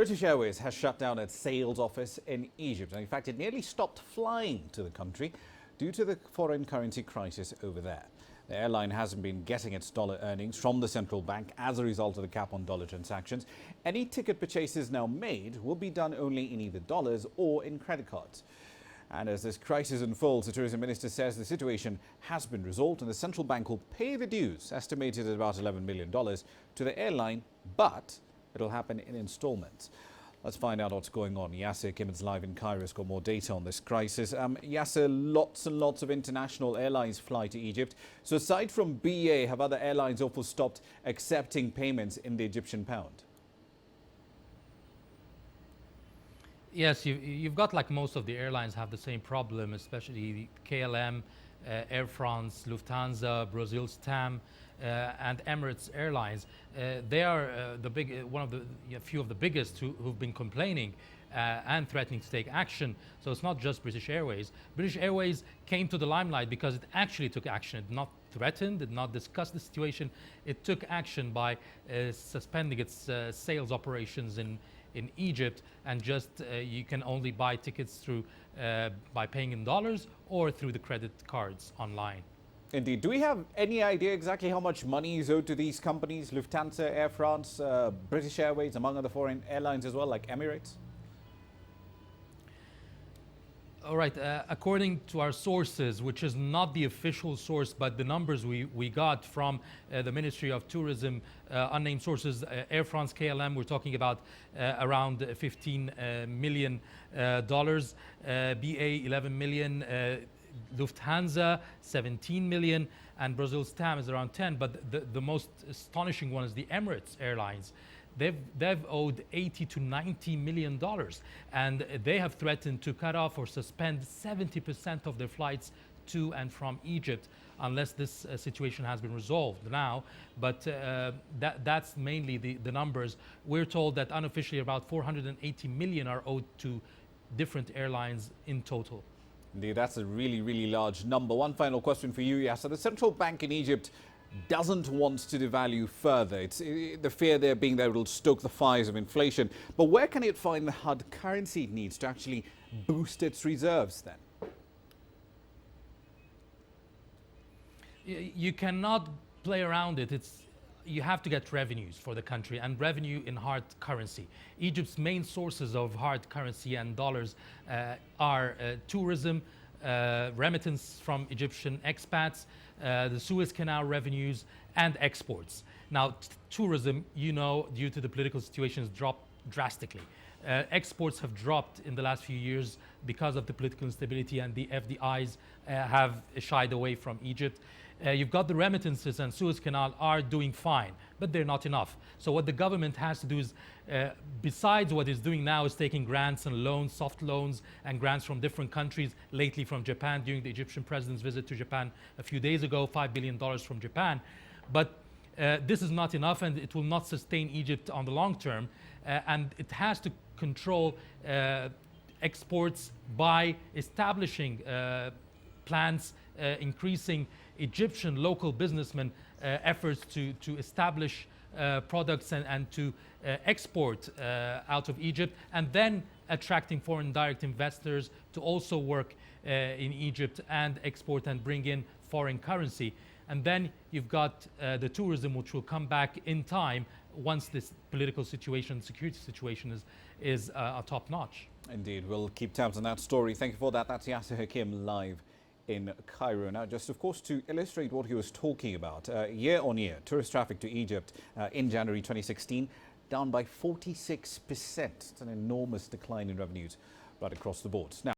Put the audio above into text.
British Airways has shut down its sales office in Egypt. And in fact, it nearly stopped flying to the country due to the foreign currency crisis over there. The airline hasn't been getting its dollar earnings from the central bank as a result of the cap on dollar transactions. Any ticket purchases now made will be done only in either dollars or in credit cards. And as this crisis unfolds, the tourism minister says the situation has been resolved and the central bank will pay the dues, estimated at about $11 million, to the airline, but it'll happen in installments. Let's find out what's going on. Yasser Hakim is live in Cairo. Has got more data on this crisis. Yasser, lots and lots of international airlines fly to Egypt. So aside from BA, have other airlines also stopped accepting payments in the Egyptian pound? Yes, you've got, like most of the airlines have the same problem, especially KLM, Air France, Lufthansa, Brazil's TAM, and Emirates Airlines. They are a few of the biggest who've been complaining and threatening to take action. So it's not just British Airways. British Airways came to the limelight because it actually took action. It did not threaten, did not discuss the situation. It took action by suspending its sales operations in Egypt, and just you can only buy tickets through by paying in dollars or through the credit cards online. Indeed. Do we have any idea exactly how much money is owed to these companies, Lufthansa, Air France, British Airways, among other foreign airlines as well, like Emirates? All right. According to our sources, which is not the official source, but the numbers we got from the Ministry of Tourism, unnamed sources, Air France, KLM, we're talking about around $15 million, BA 11 million, Lufthansa 17 million, and Brazil's TAM is around 10. But the most astonishing one is the Emirates Airlines. They've owed $80 to $90 million, and they have threatened to cut off or suspend 70% of their flights to and from Egypt unless this situation has been resolved now. But that's mainly the numbers. We're told that unofficially about 480 million are owed to different airlines in total. Indeed, that's a really, really large number. One final question for you, Yasser. The central bank in Egypt doesn't want to devalue further. It's the fear there being that it will stoke the fires of inflation. But where can it find the hard currency it needs to actually boost its reserves then? You cannot play around it. You have to get revenues for the country, and revenue in hard currency. Egypt's main sources of hard currency and dollars are tourism, remittance from Egyptian expats, the Suez Canal revenues, and exports. Now, tourism, due to the political situation, has dropped drastically. Exports have dropped in the last few years because of the political instability, and the FDIs have shied away from Egypt. You've got the remittances, and Suez Canal are doing fine, but they're not enough. So what the government has to do is, besides what it's doing now, is taking grants and loans, soft loans and grants from different countries, lately from Japan, during the Egyptian president's visit to Japan a few days ago, $5 billion from Japan. But this is not enough, and it will not sustain Egypt on the long term. And it has to control exports by establishing plants, increasing Egyptian local businessmen efforts to establish products and to export out of Egypt, and then attracting foreign direct investors to also work in Egypt and export and bring in foreign currency. And then you've got the tourism, which will come back in time once this political situation, security situation is top notch. Indeed, we'll keep tabs on that story. Thank you for that. That's Yasser Hakim live in Cairo. Now, just of course to illustrate what he was talking about, year on year, tourist traffic to Egypt in January 2016 down by 46%. It's an enormous decline in revenues right across the board. Now,